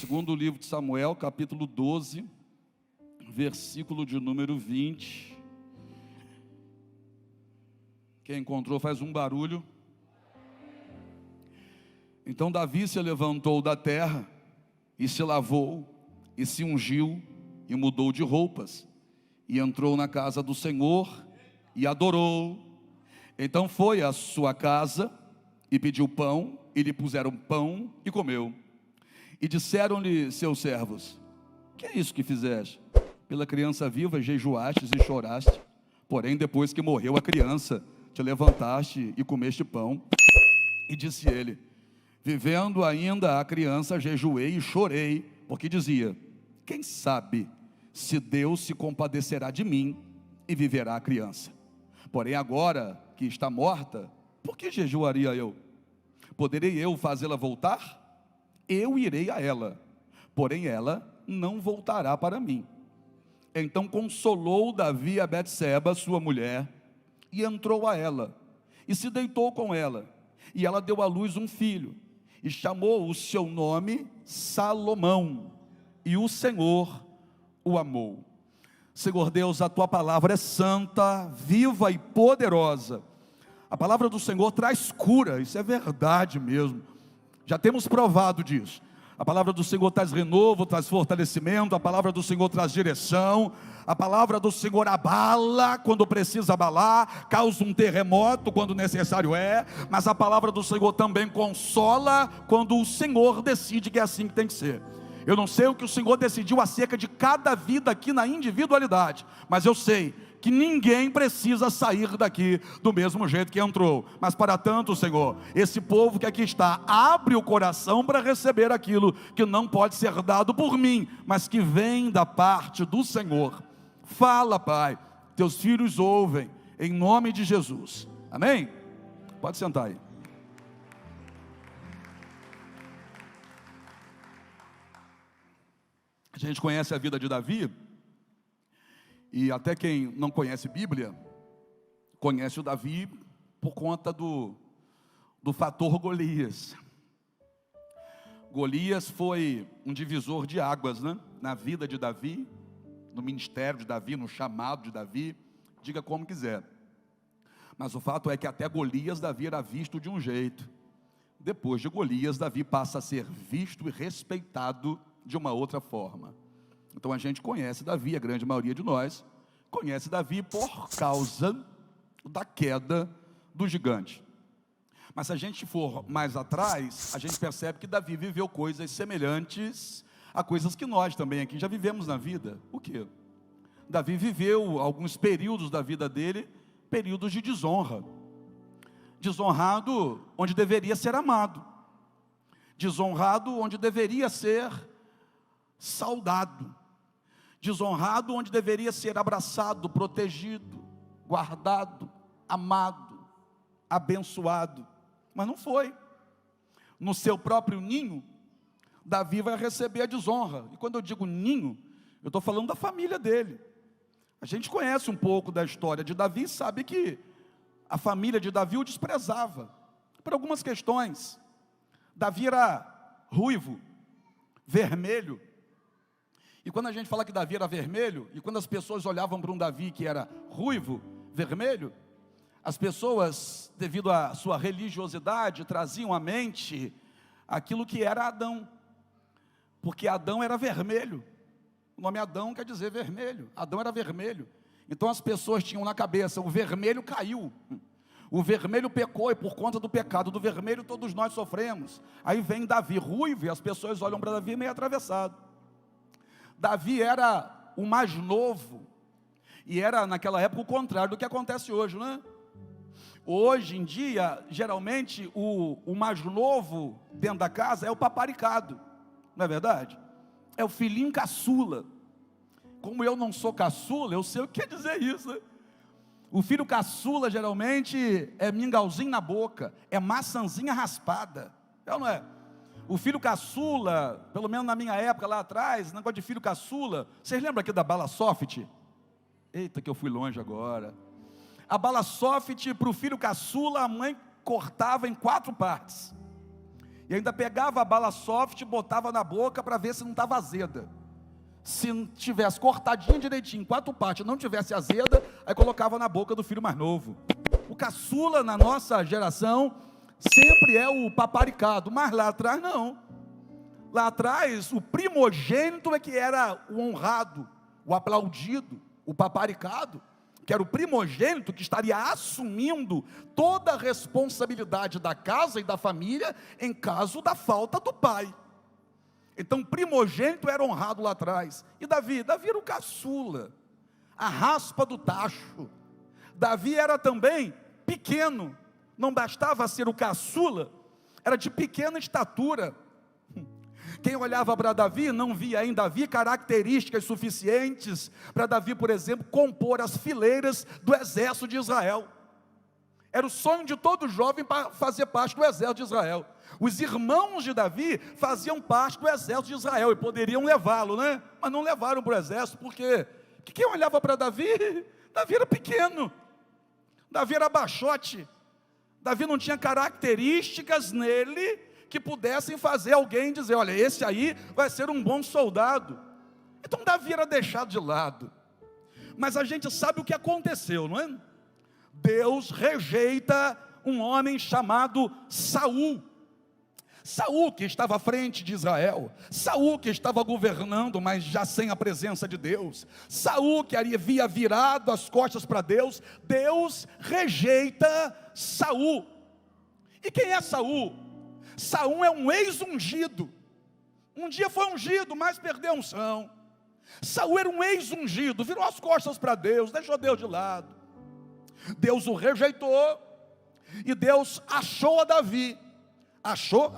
Segundo livro de Samuel, capítulo 12, versículo de número 20. Quem encontrou faz um barulho. Então Davi se levantou da terra, e se lavou, e se ungiu, e mudou de roupas, e entrou na casa do Senhor, e adorou. Então foi à sua casa, e pediu pão, e lhe puseram pão, e comeu. E disseram-lhe seus servos: que é isso que fizeste? Pela criança viva jejuastes e choraste, porém depois que morreu a criança, te levantaste e comeste pão. E disse ele: vivendo ainda a criança, jejuei e chorei, porque dizia: quem sabe se Deus se compadecerá de mim e viverá a criança. Porém agora que está morta, por que jejuaria eu? Poderei eu fazê-la voltar? Eu irei a ela, porém ela não voltará para mim. Então consolou Davi a Betseba, sua mulher, e entrou a ela, e se deitou com ela, e ela deu à luz um filho, e chamou o seu nome Salomão, e o Senhor o amou. Senhor Deus, a tua palavra é santa, viva e poderosa. A palavra do Senhor traz cura, isso é verdade mesmo. Já temos provado disso. A palavra do Senhor traz renovo, traz fortalecimento. A palavra do Senhor traz direção. A palavra do Senhor abala quando precisa abalar, causa um terremoto quando necessário é. Mas a palavra do Senhor também consola quando o Senhor decide que é assim que tem que ser. Eu não sei o que o Senhor decidiu acerca de cada vida aqui na individualidade, mas eu sei que ninguém precisa sair daqui do mesmo jeito que entrou. Mas para tanto, Senhor, esse povo que aqui está, abre o coração para receber aquilo que não pode ser dado por mim, mas que vem da parte do Senhor. Fala, Pai, teus filhos ouvem, em nome de Jesus, amém? Pode sentar aí. A gente conhece a vida de Davi, e até quem não conhece Bíblia, conhece o Davi por conta do fator Golias. Golias foi um divisor de águas, né? Na vida de Davi, no ministério de Davi, no chamado de Davi, diga como quiser. Mas o fato é que até Golias, Davi era visto de um jeito. Depois de Golias, Davi passa a ser visto e respeitado de uma outra forma. Então a gente conhece Davi, a grande maioria de nós conhece Davi por causa da queda do gigante. Mas se a gente for mais atrás, a gente percebe que Davi viveu coisas semelhantes a coisas que nós também aqui já vivemos na vida. O quê? Davi viveu alguns períodos da vida dele, períodos de desonra. Desonrado onde deveria ser amado. Desonrado onde deveria ser saudado. Desonrado onde deveria ser abraçado, protegido, guardado, amado, abençoado. Mas não foi. No seu próprio ninho, Davi vai receber a desonra. E quando eu digo ninho, eu estou falando da família dele. A gente conhece um pouco da história de Davi e sabe que a família de Davi o desprezava por algumas questões. Davi era ruivo, vermelho. E quando a gente fala que Davi era vermelho, e quando as pessoas olhavam para um Davi que era ruivo, vermelho, as pessoas, devido à sua religiosidade, traziam à mente aquilo que era Adão, porque Adão era vermelho. O nome Adão quer dizer vermelho. Adão era vermelho. Então as pessoas tinham na cabeça: o vermelho caiu, o vermelho pecou, e por conta do pecado do vermelho todos nós sofremos. Aí vem Davi ruivo, e as pessoas olham para Davi meio atravessado. Davi era o mais novo, e era naquela época o contrário do que acontece hoje, né? Hoje em dia, geralmente, o mais novo dentro da casa é o paparicado, não é verdade? É o filhinho caçula. Como eu não sou caçula, eu sei o que quer dizer isso, né? O filho caçula, geralmente, é mingauzinho na boca, é maçãzinha raspada, é ou não é? O filho caçula, pelo menos na minha época lá atrás, negócio de filho caçula, vocês lembram aqui da bala soft? Eita, que eu fui longe agora. A bala soft, para o filho caçula, a mãe cortava em 4 partes. e ainda pegava a bala soft e botava na boca para ver se não estava azeda. Se tivesse cortadinho direitinho, 4 partes, não tivesse azeda, aí colocava na boca do filho mais novo. O caçula na nossa geração sempre é o paparicado, mas lá atrás não. Lá atrás o primogênito é que era o honrado, o aplaudido, o paparicado, que era o primogênito que estaria assumindo toda a responsabilidade da casa e da família em caso da falta do pai. Então, primogênito era honrado lá atrás. E Davi era o caçula, a raspa do tacho. Davi era também pequeno, não bastava ser o caçula, era de pequena estatura. Quem olhava para Davi não via em Davi características suficientes para Davi, por exemplo, compor as fileiras do exército de Israel. Era o sonho de todo jovem para fazer parte do exército de Israel. Os irmãos de Davi faziam parte do exército de Israel e poderiam levá-lo, né? Mas não levaram para o exército, porque quem olhava para Davi, Davi era pequeno, Davi era baixote, Davi não tinha características nele que pudessem fazer alguém dizer, olha, esse aí vai ser um bom soldado. Então Davi era deixado de lado. Mas a gente sabe o que aconteceu, não é? Deus rejeita um homem chamado Saul. Saul que estava à frente de Israel, Saul que estava governando, mas já sem a presença de Deus, Saul que havia virado as costas para Deus, Deus rejeita Saul. E quem é Saul? Saul é um ex-ungido. Um dia foi ungido, mas perdeu a unção. Saul era um ex-ungido, virou as costas para Deus, deixou Deus de lado. Deus o rejeitou, e Deus achou a Davi. Achou.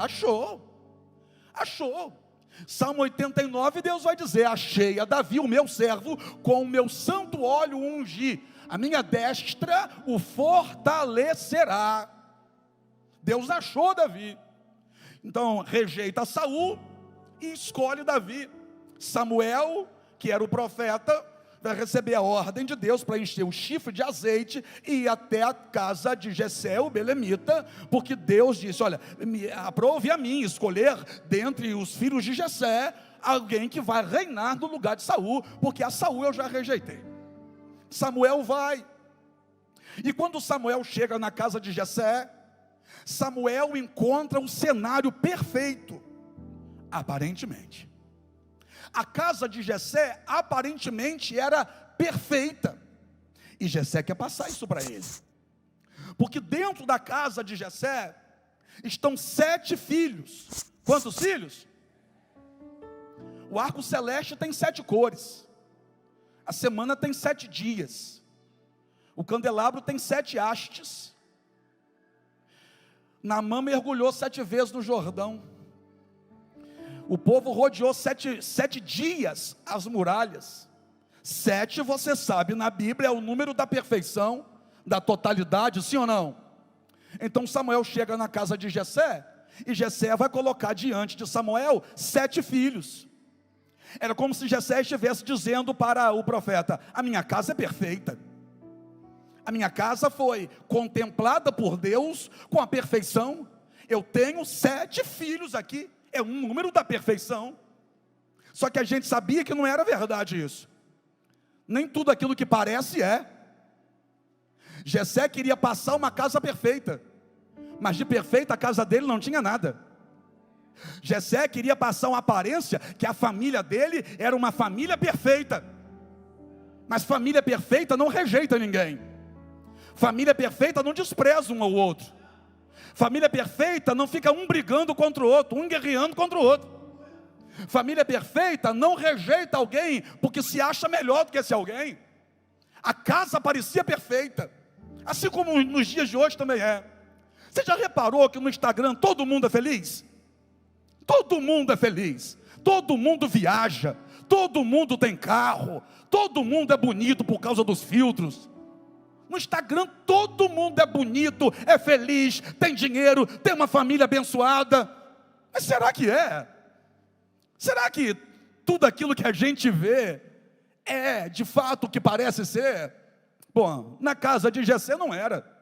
Salmo 89, Deus vai dizer, achei a Davi, o meu servo, com o meu santo óleo ungi, a minha destra o fortalecerá. Deus achou Davi. Então rejeita Saul e escolhe Davi. Samuel, que era o profeta, vai receber a ordem de Deus para encher o chifre de azeite e ir até a casa de Jessé, o belemita, porque Deus disse, olha, aprove a mim escolher dentre os filhos de Jessé alguém que vai reinar no lugar de Saul, porque a Saul eu já rejeitei. Samuel vai, e quando Samuel chega na casa de Jessé, Samuel encontra um cenário perfeito, aparentemente. A casa de Jessé aparentemente era perfeita, e Jessé quer passar isso para ele, porque dentro da casa de Jessé estão 7 filhos. Quantos filhos? O arco celeste tem 7 cores, a semana tem 7 dias, o candelabro tem 7 hastes, Naamã mergulhou 7 vezes no Jordão, o povo rodeou 7 dias as muralhas. 7, você sabe, na Bíblia é o número da perfeição, da totalidade, sim ou não? Então Samuel chega na casa de Jessé, e Jessé vai colocar diante de Samuel 7 filhos. Era como se Jessé estivesse dizendo para o profeta, a minha casa é perfeita, a minha casa foi contemplada por Deus com a perfeição, eu tenho 7 filhos aqui, é um número da perfeição. Só que a gente sabia que não era verdade isso. Nem tudo aquilo que parece é. Jessé queria passar uma casa perfeita, mas de perfeita a casa dele não tinha nada. Jessé queria passar uma aparência que a família dele era uma família perfeita, mas família perfeita não rejeita ninguém, família perfeita não despreza um ao outro, família perfeita não fica um brigando contra o outro, um guerreando contra o outro. Família perfeita não rejeita alguém porque se acha melhor do que esse alguém. A casa parecia perfeita, assim como nos dias de hoje também é. Você já reparou que no Instagram todo mundo é feliz? Todo mundo é feliz, todo mundo viaja, todo mundo tem carro, todo mundo é bonito por causa dos filtros. No Instagram todo mundo é bonito, é feliz, tem dinheiro, tem uma família abençoada. Mas será que é? Será que tudo aquilo que a gente vê é de fato o que parece ser? Bom, na casa de Jessé não era.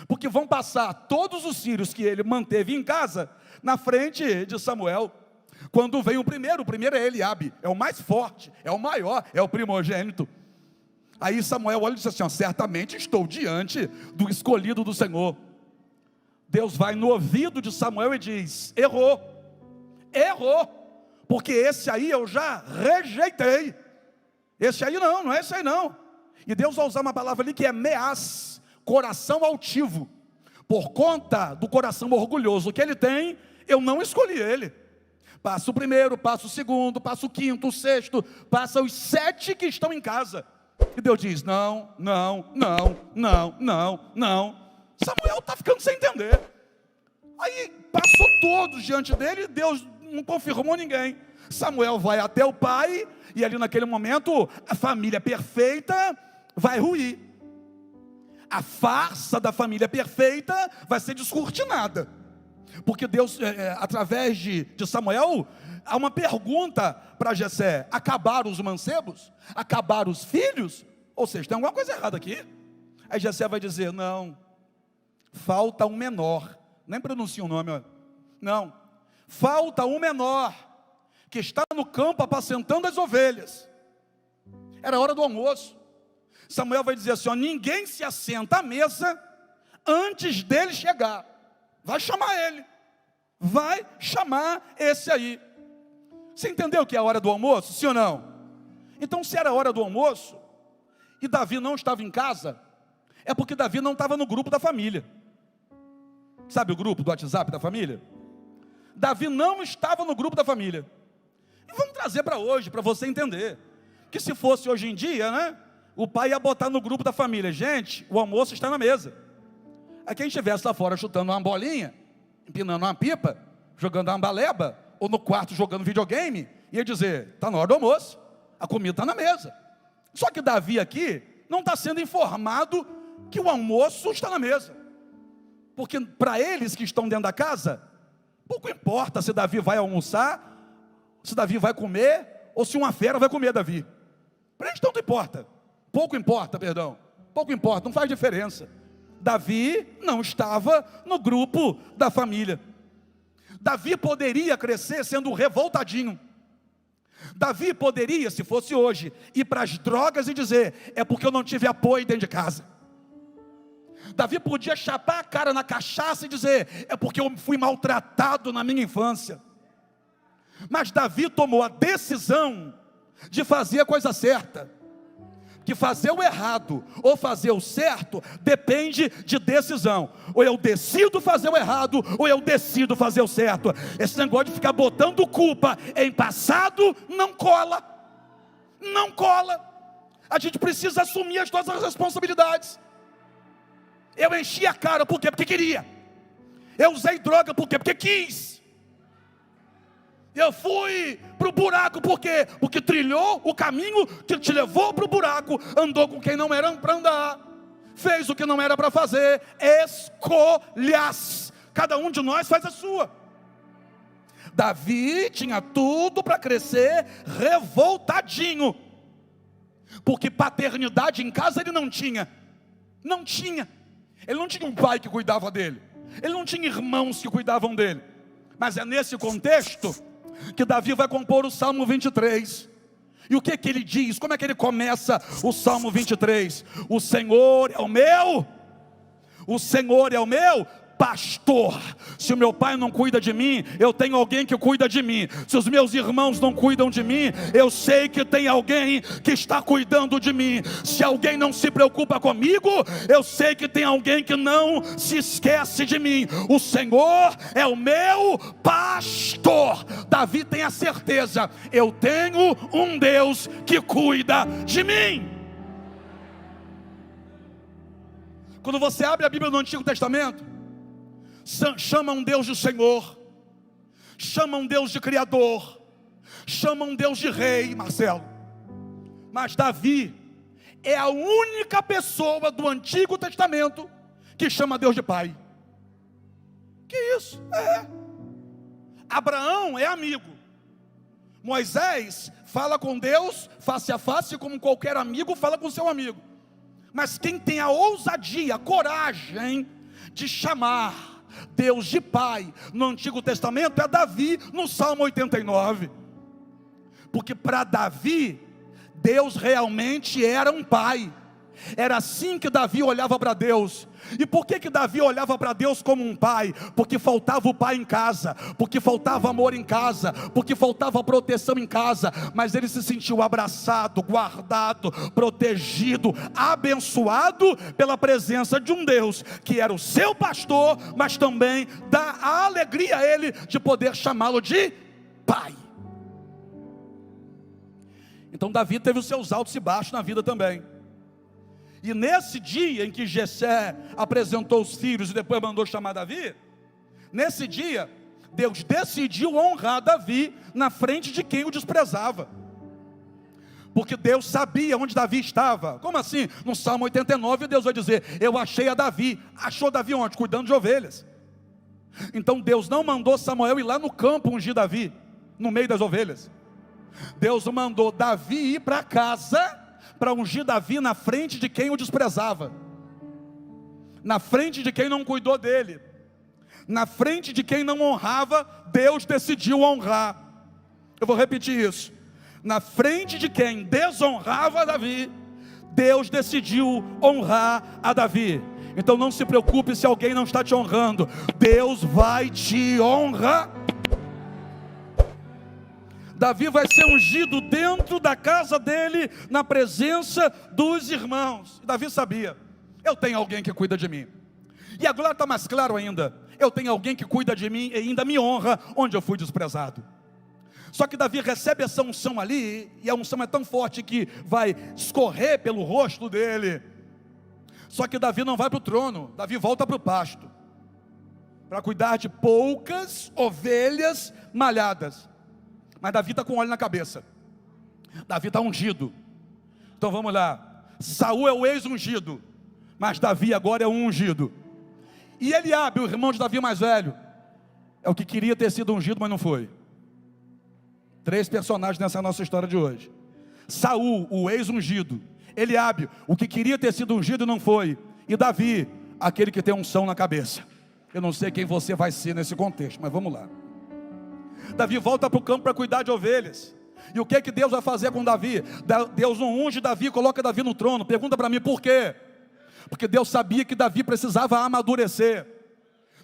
porque vão passar todos os sírios que ele manteve em casa na frente de Samuel. Quando vem o primeiro é Eliabe, é o mais forte, é o maior, é o primogênito. Aí Samuel olha e diz assim, ó, certamente estou diante do escolhido do Senhor. Deus vai no ouvido de Samuel e diz, errou, porque esse aí eu já rejeitei, esse aí não é esse aí não. E Deus vai usar uma palavra ali que é meás, coração altivo. Por conta do coração orgulhoso que ele tem, eu não escolhi ele. Passa o primeiro, passa o segundo, passa o quinto, o sexto, passa os 7 que estão em casa. E Deus diz, não. Samuel está ficando sem entender. Aí passou todos diante dele, Deus não confirmou ninguém. Samuel vai até o pai, e ali naquele momento, a família perfeita vai ruir. A farsa da família perfeita vai ser descortinada. Porque Deus, através de Samuel, há uma pergunta para Jessé: acabaram os mancebos? Acabaram os filhos? Ou seja, tem alguma coisa errada aqui. Aí Jessé vai dizer, não, falta um menor. Nem pronuncia o nome, ó. Não, falta um menor, que está no campo apacentando as ovelhas. Era hora do almoço. Samuel vai dizer assim, ó, ninguém se assenta à mesa antes dele chegar. Vai chamar ele, vai chamar esse aí. Você entendeu que é a hora do almoço, sim ou não? Então, se era a hora do almoço, e Davi não estava em casa, é porque Davi não estava no grupo da família. Sabe o grupo do WhatsApp da família? Davi não estava no grupo da família. E vamos trazer para hoje, para você entender, que se fosse hoje em dia, né, o pai ia botar no grupo da família, gente, o almoço está na mesa. Aí quem estivesse lá fora chutando uma bolinha, empinando uma pipa, jogando uma baleba, ou no quarto jogando videogame, ia dizer, está na hora do almoço, a comida está na mesa. Só que Davi aqui não está sendo informado que o almoço está na mesa. Porque para eles que estão dentro da casa, pouco importa se Davi vai almoçar, se Davi vai comer, ou se uma fera vai comer Davi. Para eles tanto importa, pouco importa, não faz diferença. Davi não estava no grupo da família. Davi poderia crescer sendo revoltadinho. Davi poderia, se fosse hoje, ir para as drogas e dizer, é porque eu não tive apoio dentro de casa. Davi podia chapar a cara na cachaça e dizer, é porque eu fui maltratado na minha infância. Mas Davi tomou a decisão de fazer a coisa certa. Que fazer o errado ou fazer o certo depende de decisão. Ou eu decido fazer o errado, ou eu decido fazer o certo. Esse negócio de ficar botando culpa em passado não cola. Não cola. A gente precisa assumir as nossas responsabilidades. Eu enchi a cara, por quê? Porque queria. Eu usei droga, por quê? Porque quis. Eu fui para o buraco, por quê? Porque trilhou o caminho que te levou para o buraco, andou com quem não era para andar, fez o que não era para fazer. Escolhas, cada um de nós faz a sua. Davi tinha tudo para crescer revoltadinho, porque paternidade em casa ele não tinha. Ele não tinha um pai que cuidava dele, ele não tinha irmãos que cuidavam dele. Mas é nesse contexto que Davi vai compor o Salmo 23. E o que ele diz? Como é que ele começa o Salmo 23? O Senhor é o meu pastor. Se o meu pai não cuida de mim, eu tenho alguém que cuida de mim. Se os meus irmãos não cuidam de mim, eu sei que tem alguém que está cuidando de mim. Se alguém não se preocupa comigo, eu sei que tem alguém que não se esquece de mim. O Senhor é o meu pastor. Davi tem a certeza, eu tenho um Deus que cuida de mim. Quando você abre a Bíblia no Antigo Testamento, chama um Deus de Senhor, chama um Deus de Criador, chama um Deus de Rei, Marcelo. Mas Davi é a única pessoa do Antigo Testamento que chama Deus de Pai. Que isso? Abraão é amigo. Moisés fala com Deus face a face, como qualquer amigo fala com seu amigo. Mas quem tem a ousadia, a coragem de chamar Deus de Pai no Antigo Testamento é Davi, no Salmo 89. Porque para Davi, Deus realmente era um pai. Era assim que Davi olhava para Deus. E por que Davi olhava para Deus como um pai? Porque faltava o pai em casa, porque faltava amor em casa, porque faltava proteção em casa. Mas ele se sentiu abraçado, guardado, protegido, abençoado pela presença de um Deus que era o seu pastor, mas também dá a alegria a ele de poder chamá-lo de pai. Então Davi teve os seus altos e baixos na vida também. E nesse dia em que Jessé apresentou os filhos e depois mandou chamar Davi, nesse dia, Deus decidiu honrar Davi na frente de quem o desprezava. Porque Deus sabia onde Davi estava. Como assim? No Salmo 89, Deus vai dizer: eu achei a Davi. Achou Davi onde? Cuidando de ovelhas. Então Deus não mandou Samuel ir lá no campo ungir Davi, no meio das ovelhas. Deus mandou Davi ir para casa para ungir Davi na frente de quem o desprezava, na frente de quem não cuidou dele, na frente de quem não honrava. Deus decidiu honrar. Eu vou repetir isso: na frente de quem desonrava Davi, Deus decidiu honrar a Davi. Então não se preocupe se alguém não está te honrando, Deus vai te honrar. Davi vai ser ungido dentro da casa dele, na presença dos irmãos. Davi sabia: eu tenho alguém que cuida de mim. E agora está mais claro ainda: eu tenho alguém que cuida de mim e ainda me honra onde eu fui desprezado. Só que Davi recebe essa unção ali, e a unção é tão forte que vai escorrer pelo rosto dele. Só que Davi não vai para o trono, Davi volta para o pasto, para cuidar de poucas ovelhas malhadas. Mas Davi está com óleo na cabeça, Davi está ungido. Então vamos lá: Saul é o ex-ungido, mas Davi agora é um ungido. E Eliabe, o irmão de Davi mais velho, é o que queria ter sido ungido, mas não foi. 3 personagens nessa nossa história de hoje: Saul, o ex-ungido; Eliabe, o que queria ter sido ungido e não foi; e Davi, aquele que tem unção na cabeça. Eu não sei quem você vai ser nesse contexto, mas vamos lá. Davi volta para o campo para cuidar de ovelhas. E o que que Deus vai fazer com Davi? Deus não unge Davi, coloca Davi no trono. Pergunta para mim por quê? Porque Deus sabia que Davi precisava amadurecer.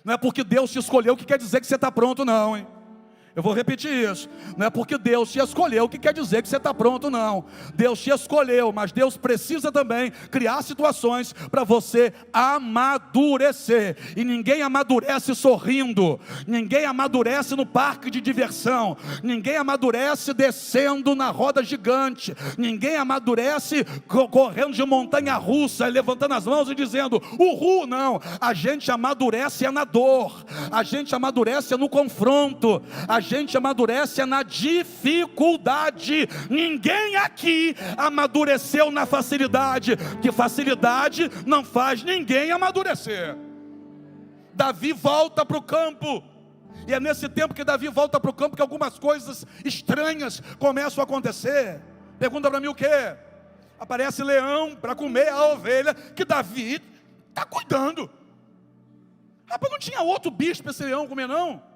Não é porque Deus te escolheu que quer dizer que você está pronto não, hein? Eu vou repetir isso: não é porque Deus te escolheu que quer dizer que você está pronto não. Deus te escolheu, mas Deus precisa também criar situações para você amadurecer. E ninguém amadurece sorrindo, ninguém amadurece no parque de diversão, ninguém amadurece descendo na roda gigante, ninguém amadurece correndo de montanha russa, levantando as mãos e dizendo uhul. Não, a gente amadurece na dor, a gente amadurece no confronto, a gente amadurece na dificuldade. Ninguém aqui amadureceu na facilidade, que facilidade não faz ninguém amadurecer. Davi volta para o campo, e é nesse tempo que Davi volta para o campo que algumas coisas estranhas começam a acontecer. Pergunta para mim o que? Aparece leão para comer a ovelha que Davi está cuidando. Rapaz, não tinha outro bicho para esse leão comer não?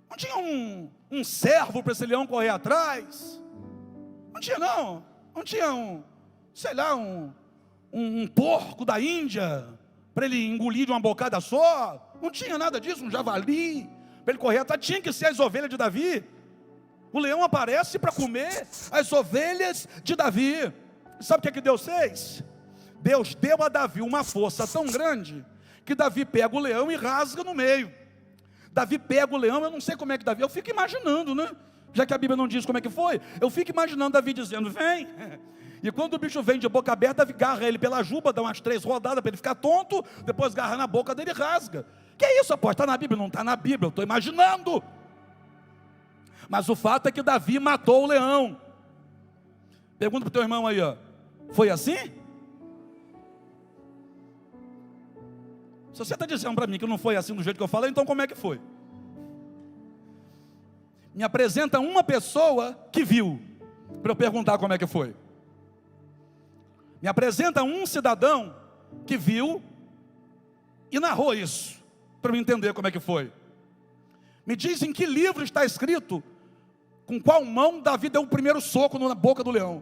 Não tinha um servo para esse leão correr atrás? Não tinha não? Não tinha um porco da Índia para ele engolir de uma bocada só? Não tinha nada disso, um javali para ele correr atrás. Tinha que ser as ovelhas de Davi. O leão aparece para comer as ovelhas de Davi. Sabe o que Deus fez? Deus deu a Davi uma força tão grande que Davi pega o leão e rasga no meio. Davi pega o leão, eu não sei como é que Davi, eu fico imaginando, né? Já que a Bíblia não diz como é que foi, eu fico imaginando Davi dizendo, vem. E quando o bicho vem de boca aberta, Davi agarra ele pela juba, dá umas 3 rodadas para ele ficar tonto, depois agarra na boca dele e rasga. Que é isso, apóstolo? Está na Bíblia? Não está na Bíblia, eu estou imaginando. Mas o fato é que Davi matou o leão. Pergunta para o teu irmão aí, ó, foi assim? Se você está dizendo para mim que não foi assim do jeito que eu falei, então como é que foi? Me apresenta uma pessoa que viu, para eu perguntar como é que foi. Me apresenta um cidadão que viu e narrou isso, para eu entender como é que foi. Me diz em que livro está escrito com qual mão Davi deu o primeiro soco na boca do leão.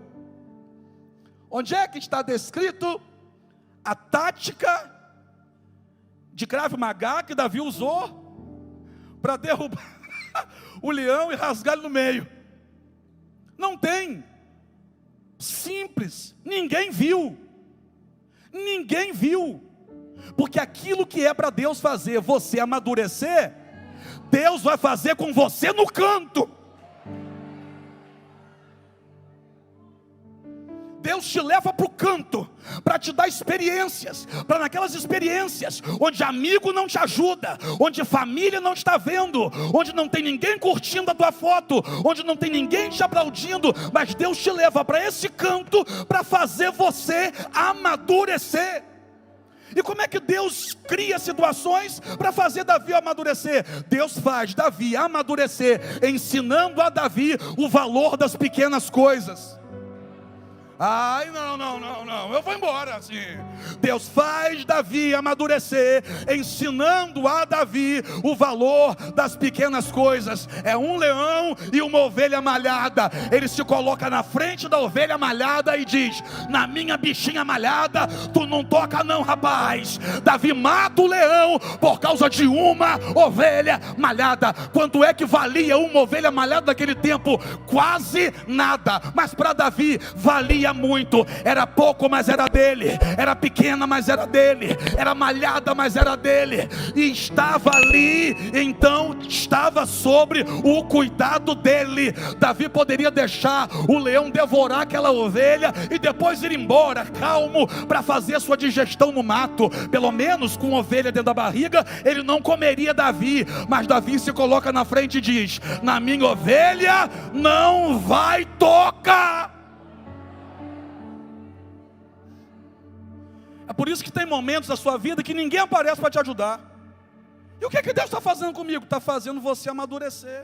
Onde é que está descrito a tática de Krav Maga que Davi usou para derrubar o leão e rasgar ele no meio? Não tem. Simples. Ninguém viu. Ninguém viu. Porque aquilo que é para Deus fazer você amadurecer, Deus vai fazer com você no canto. Deus te leva para o canto, para te dar experiências, para naquelas experiências, onde amigo não te ajuda, onde família não está vendo, onde não tem ninguém curtindo a tua foto, onde não tem ninguém te aplaudindo, mas Deus te leva para esse canto, para fazer você amadurecer. E como é que Deus cria situações para fazer Davi amadurecer? Deus faz Davi amadurecer, ensinando a Davi o valor das pequenas coisas. Ai, não, eu vou embora assim. Deus faz Davi amadurecer, ensinando a Davi o valor das pequenas coisas. É um leão e uma ovelha malhada. Ele se coloca na frente da ovelha malhada e diz: na minha bichinha malhada, tu não toca não, rapaz. Davi mata o leão por causa de uma ovelha malhada. Quanto é que valia uma ovelha malhada naquele tempo? Quase nada. Mas para Davi valia muito. Era pouco, mas era dele. Era pequena, mas era dele. Era malhada, mas era dele. E estava ali, então estava sobre o cuidado dele. Davi poderia deixar o leão devorar aquela ovelha e depois ir embora, calmo, para fazer sua digestão no mato. Pelo menos com ovelha dentro da barriga, ele não comeria Davi. Mas Davi se coloca na frente e diz: na minha ovelha não vai tocar. É por isso que tem momentos da sua vida que ninguém aparece para te ajudar. E o que é que Deus está fazendo comigo? Está fazendo você amadurecer.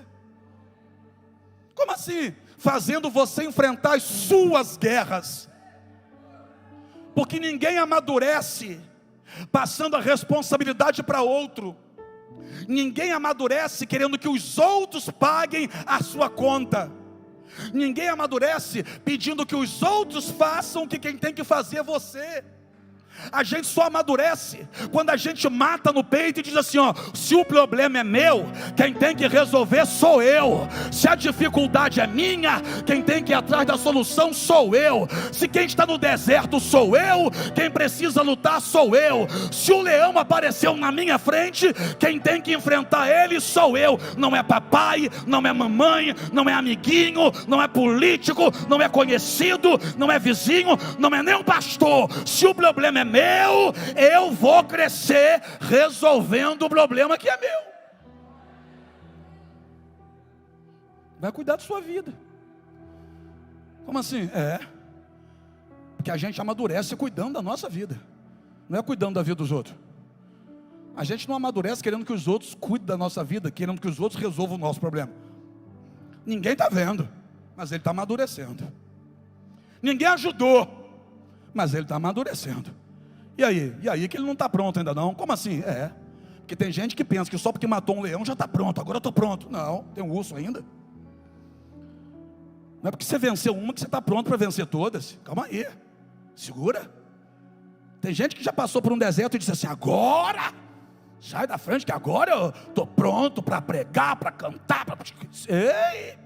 Como assim? Fazendo você enfrentar as suas guerras. Porque ninguém amadurece passando a responsabilidade para outro. Ninguém amadurece querendo que os outros paguem a sua conta. Ninguém amadurece pedindo que os outros façam o que quem tem que fazer é você. A gente só amadurece quando a gente mata no peito e diz assim: ó, se o problema é meu, quem tem que resolver sou eu. Se a dificuldade é minha, quem tem que ir atrás da solução sou eu. Se quem está no deserto sou eu, quem precisa lutar sou eu. Se o leão apareceu na minha frente, quem tem que enfrentar ele sou eu. Não é papai, não é mamãe, não é amiguinho, não é político, não é conhecido, não é vizinho, não é nem um pastor. Se o problema é meu, eu vou crescer resolvendo o problema que é meu. Vai cuidar da sua vida. Como assim? Porque a gente amadurece cuidando da nossa vida, não é cuidando da vida dos outros. A gente não amadurece querendo que os outros cuidem da nossa vida, querendo que os outros resolvam o nosso problema. Ninguém está vendo, mas ele está amadurecendo. Ninguém ajudou, mas ele está amadurecendo. E aí que ele não está pronto ainda não? Como assim? Porque tem gente que pensa que só porque matou um leão já está pronto, agora eu estou pronto. Não, tem um urso ainda. Não é porque você venceu uma que você está pronto para vencer todas. Calma aí, segura. Tem gente que já passou por um deserto e disse assim: agora, sai da frente que agora eu estou pronto para pregar, para cantar, para... Ei,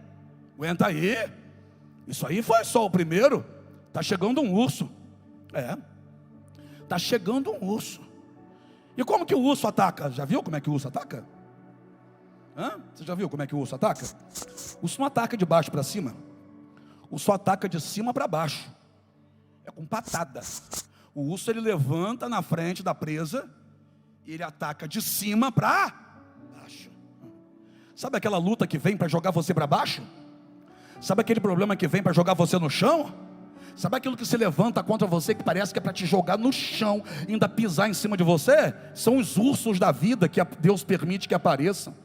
aguenta aí. Isso aí foi só o primeiro. Está chegando um urso. Está chegando um urso. E como que o urso ataca? Já viu como é que o urso ataca? Você já viu como é que o urso ataca? O urso não ataca de baixo para cima. O urso ataca de cima para baixo. É com patada. O urso ele levanta na frente da presa e ele ataca de cima para baixo. Sabe aquela luta que vem para jogar você para baixo? Sabe aquele problema que vem para jogar você no chão? Sabe aquilo que se levanta contra você, que parece que é para te jogar no chão, ainda pisar em cima de você? São os ursos da vida que Deus permite que apareçam.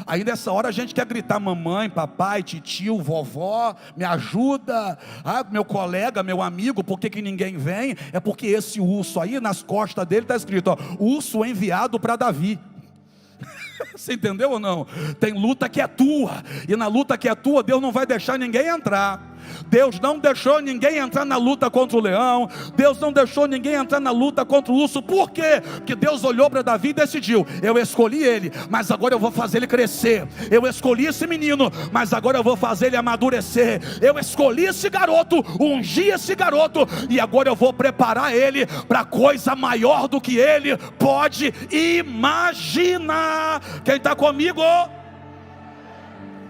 Aí nessa hora a gente quer gritar: mamãe, papai, titio, vovó, me ajuda. Meu colega, meu amigo, por que ninguém vem? É porque esse urso aí, nas costas dele está escrito, ó, urso enviado para Davi. Você entendeu ou não? Tem luta que é tua, e na luta que é tua, Deus não vai deixar ninguém entrar. Deus não deixou ninguém entrar na luta contra o leão. Deus não deixou ninguém entrar na luta contra o urso. Por quê? Porque Deus olhou para Davi e decidiu: eu escolhi ele, mas agora eu vou fazer ele crescer. Eu escolhi esse menino, mas agora eu vou fazer ele amadurecer. Eu escolhi esse garoto, ungi esse garoto, e agora eu vou preparar ele para coisa maior do que ele pode imaginar. Quem está comigo?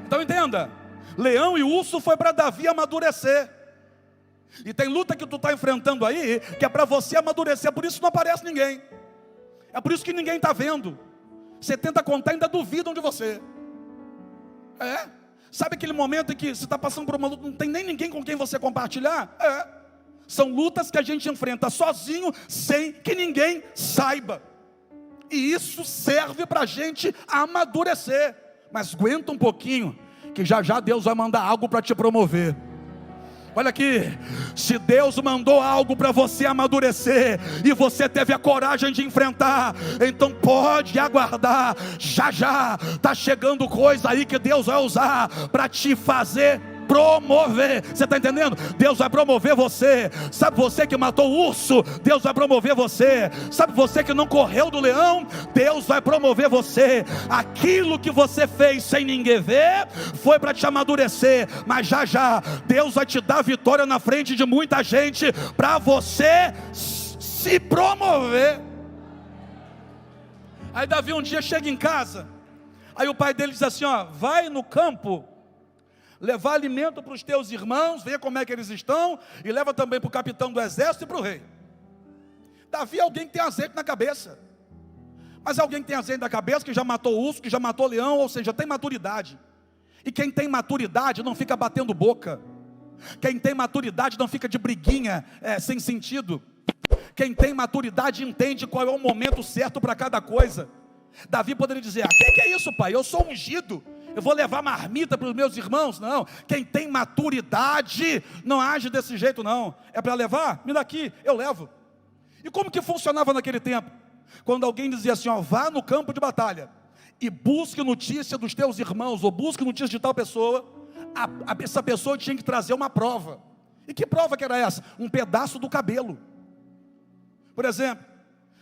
Então entenda: leão e urso foi para Davi amadurecer. E tem luta que tu está enfrentando aí, que é para você amadurecer. É por isso que não aparece ninguém. É por isso que ninguém está vendo. Você tenta contar e ainda duvidam de você. Sabe aquele momento em que você está passando por uma luta, não tem nem ninguém com quem você compartilhar? São lutas que a gente enfrenta sozinho, sem que ninguém saiba. E isso serve para a gente amadurecer. Mas aguenta um pouquinho, que já já Deus vai mandar algo para te promover. Olha aqui, se Deus mandou algo para você amadurecer, e você teve a coragem de enfrentar, então pode aguardar, já já está chegando coisa aí que Deus vai usar para te fazer promover. Você está entendendo? Deus vai promover você. Sabe você que matou o urso? Deus vai promover você. Sabe você que não correu do leão? Deus vai promover você. Aquilo que você fez sem ninguém ver, foi para te amadurecer. Mas já já, Deus vai te dar vitória na frente de muita gente, para você se promover. Aí Davi um dia chega em casa, aí o pai dele diz assim, ó, vai no campo levar alimento para os teus irmãos, ver como é que eles estão, e leva também para o capitão do exército e para o rei. Davi é alguém que tem azeite na cabeça, mas é alguém que tem azeite na cabeça, que já matou urso, que já matou leão, ou seja, tem maturidade. E quem tem maturidade não fica batendo boca. Quem tem maturidade não fica de briguinha sem sentido. Quem tem maturidade entende qual é o momento certo para cada coisa. Davi poderia dizer, que é isso, pai? Eu sou ungido, eu vou levar marmita para os meus irmãos. Não, quem tem maturidade não age desse jeito não. É para levar? Me dá aqui, eu levo. E como que funcionava naquele tempo? Quando alguém dizia assim, ó, vá no campo de batalha e busque notícia dos teus irmãos, ou busque notícia de tal pessoa, essa pessoa tinha que trazer uma prova. E que prova que era essa? Um pedaço do cabelo. Por exemplo,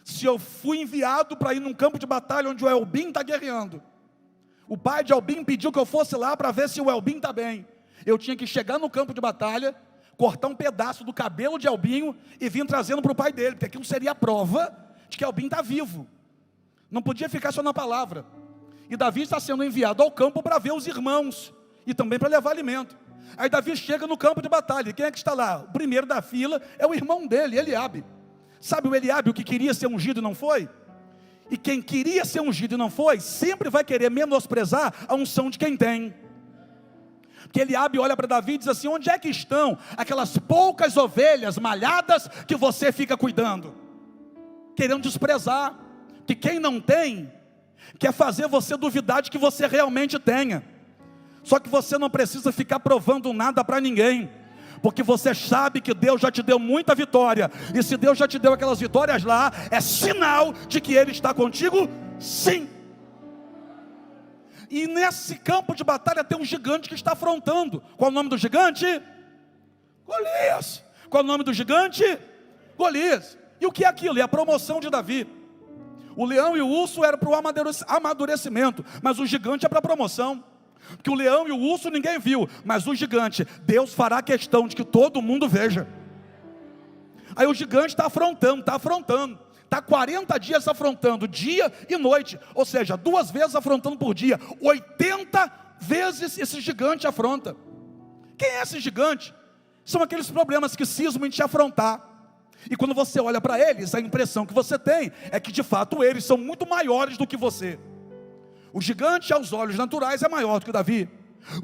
se eu fui enviado para ir num campo de batalha onde o Elbim está guerreando, o pai de Elbim pediu que eu fosse lá para ver se o Elbim está bem. Eu tinha que chegar no campo de batalha, cortar um pedaço do cabelo de Elbim e vir trazendo para o pai dele, porque aquilo seria a prova de que Elbim está vivo. Não podia ficar só na palavra. E Davi está sendo enviado ao campo para ver os irmãos e também para levar alimento. Aí Davi chega no campo de batalha, e quem é que está lá? O primeiro da fila é o irmão dele, Eliabe. Sabe o Eliabe, o que queria ser ungido e não foi? E quem queria ser ungido e não foi, sempre vai querer menosprezar a unção de quem tem. Porque Eliabe olha para Davi e diz assim, onde é que estão aquelas poucas ovelhas malhadas que você fica cuidando? Querendo desprezar. Que quem não tem, quer fazer você duvidar de que você realmente tenha. Só que você não precisa ficar provando nada para ninguém, porque você sabe que Deus já te deu muita vitória. E se Deus já te deu aquelas vitórias lá, é sinal de que Ele está contigo, sim. E nesse campo de batalha tem um gigante que está afrontando. Qual o nome do gigante? Golias. Qual o nome do gigante? Golias. E o que é aquilo? É a promoção de Davi. O leão e o urso eram para o amadurecimento, mas o gigante é para a promoção. Porque o leão e o urso ninguém viu, mas o gigante, Deus fará questão de que todo mundo veja. Aí o gigante está afrontando, está 40 dias afrontando, dia e noite, ou seja, 2 vezes afrontando por dia, 80 vezes esse gigante afronta. Quem é esse gigante? São aqueles problemas que cismam em te afrontar. E quando você olha para eles, a impressão que você tem é que de fato eles são muito maiores do que você. O gigante aos olhos naturais é maior do que Davi.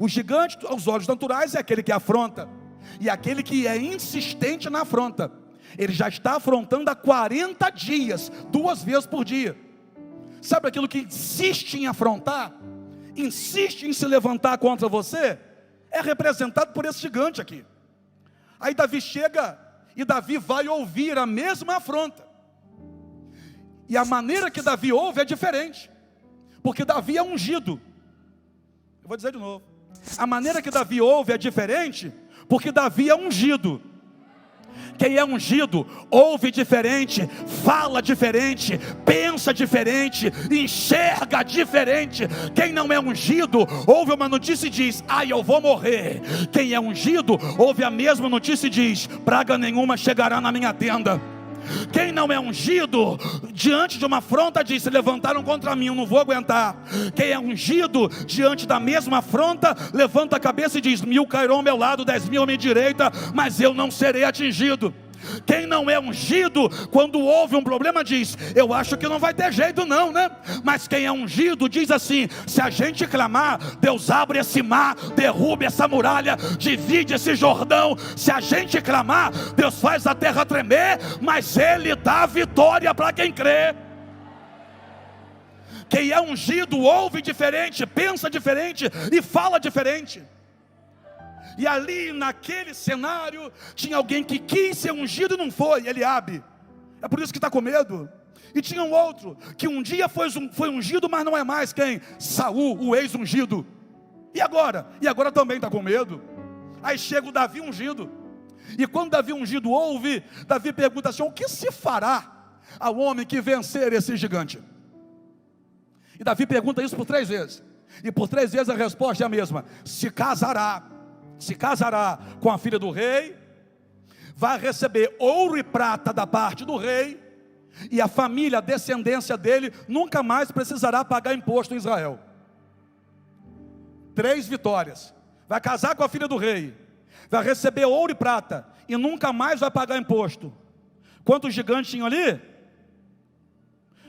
O gigante aos olhos naturais é aquele que afronta. E aquele que é insistente na afronta. Ele já está afrontando há 40 dias, 2 vezes por dia. Sabe aquilo que insiste em afrontar? insiste em se levantar contra você, é representado por esse gigante aqui. Aí Davi chega e Davi vai ouvir a mesma afronta. E a maneira que Davi ouve é diferente, porque Davi é ungido. Eu vou dizer de novo. A maneira que Davi ouve é diferente, porque Davi é ungido. Quem é ungido ouve diferente, fala diferente, pensa diferente, enxerga diferente. Quem não é ungido ouve uma notícia e diz: ai, eu vou morrer. Quem é ungido ouve a mesma notícia e diz: praga nenhuma chegará na minha tenda. Quem não é ungido, diante de uma afronta diz: se levantaram contra mim, eu não vou aguentar. Quem é ungido, diante da mesma afronta, levanta a cabeça e diz: 1000 cairão ao meu lado, 10.000 à minha direita, mas eu não serei atingido. Quem não é ungido, quando houve um problema diz: eu acho que não vai ter jeito não, né? Mas quem é ungido diz assim: se a gente clamar, Deus abre esse mar, derruba essa muralha, divide esse Jordão. Se a gente clamar, Deus faz a terra tremer, mas Ele dá vitória para quem crê. Quem é ungido ouve diferente, pensa diferente e fala diferente. E ali naquele cenário tinha alguém que quis ser ungido e não foi, Eliabe. É por isso que está com medo. E tinha um outro que um dia foi ungido, mas não é mais. Quem? Saul, o ex-ungido. E agora? E agora também está com medo. Aí chega o Davi ungido. E quando Davi ungido ouve, Davi pergunta assim: o que se fará ao homem que vencer esse gigante? E Davi pergunta isso por 3 vezes. E por 3 vezes a resposta é a mesma: se casará com a filha do rei, vai receber ouro e prata da parte do rei, e a família, a descendência dele, nunca mais precisará pagar imposto em Israel. 3 vitórias. Vai casar com a filha do rei, vai receber ouro e prata, e nunca mais vai pagar imposto. Quantos gigantes tinham ali?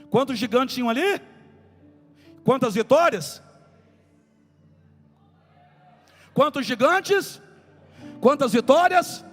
Quantos gigantes tinham ali? Quantas vitórias? Quantos gigantes? Quantas vitórias?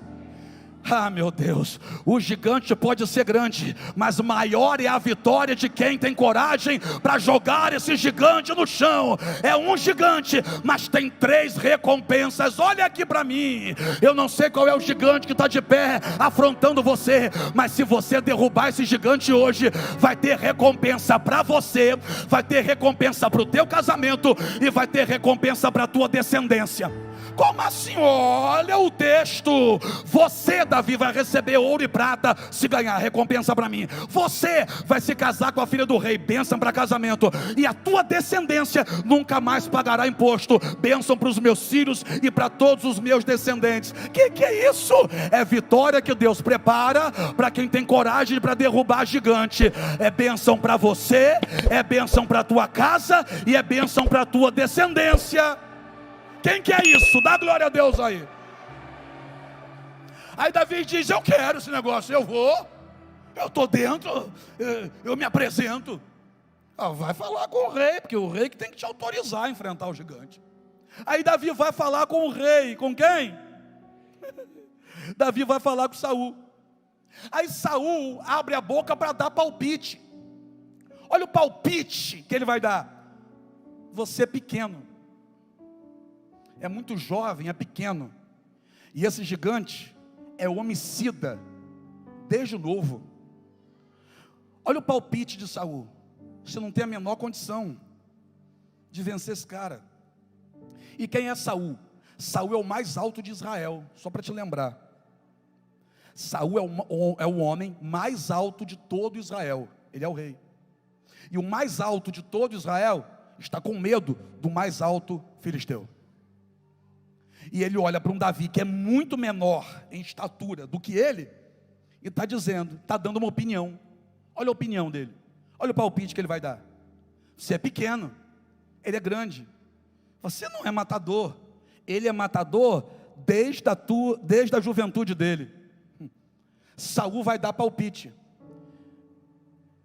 Ah, meu Deus, o gigante pode ser grande, mas maior é a vitória de quem tem coragem para jogar esse gigante no chão. É um gigante, mas tem 3 recompensas. Olha aqui para mim. Eu não sei qual é o gigante que está de pé afrontando você, mas se você derrubar esse gigante hoje, vai ter recompensa para você, vai ter recompensa para o teu casamento e vai ter recompensa para a tua descendência. Como assim? Olha o texto. Você, Davi, vai receber ouro e prata se ganhar, recompensa para mim. Você vai se casar com a filha do rei, bênção para casamento. E a tua descendência nunca mais pagará imposto, bênção para os meus filhos e para todos os meus descendentes. Que é isso? É vitória que Deus prepara para quem tem coragem para derrubar gigante. É bênção para você, é bênção para a tua casa e é bênção para a tua descendência. Quem quer isso? Dá glória a Deus aí. Aí Davi diz: eu quero esse negócio, eu vou, eu estou dentro, eu me apresento. Vai falar com o rei, porque o rei que tem que te autorizar a enfrentar o gigante. Aí Davi vai falar com o rei. Com quem? Davi vai falar com Saul. Aí Saul abre a boca para dar palpite. Olha o palpite que ele vai dar: você é pequeno, é muito jovem, é pequeno, e esse gigante é homicida desde novo. Olha o palpite de Saul: você não tem a menor condição de vencer esse cara. E quem é Saul? Saul é o mais alto de Israel, só para te lembrar. Saul é o homem mais alto de todo Israel, ele é o rei. E o mais alto de todo Israel está com medo do mais alto filisteu. E ele olha para um Davi que é muito menor em estatura do que ele, e está dizendo, está dando uma opinião. Olha a opinião dele, olha o palpite que ele vai dar: você é pequeno, ele é grande. Você não é matador, ele é matador desde a juventude dele. Saul vai dar palpite,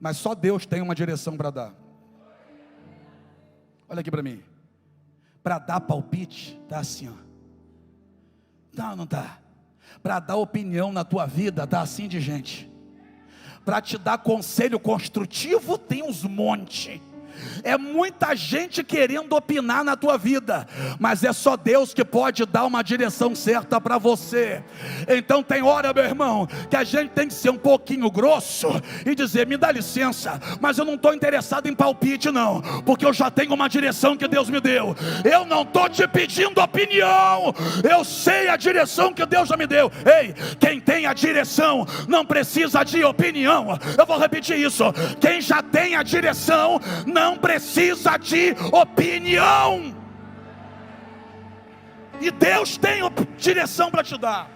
mas só Deus tem uma direção para dar. Olha aqui para mim. Para dar palpite, tá assim, ó. Não dá. Para dar opinião na tua vida, dá assim de gente. Para te dar conselho construtivo, tem uns monte. É muita gente querendo opinar na tua vida, mas é só Deus que pode dar uma direção certa para você. Então tem hora, meu irmão, que a gente tem que ser um pouquinho grosso e dizer: me dá licença, mas eu não estou interessado em palpite não, porque eu já tenho uma direção que Deus me deu. Eu não estou te pedindo opinião, eu sei a direção que Deus já me deu. Ei, quem tem a direção não precisa de opinião. Eu vou repetir isso: quem já tem a direção não precisa de opinião. E Deus tem direção para te dar.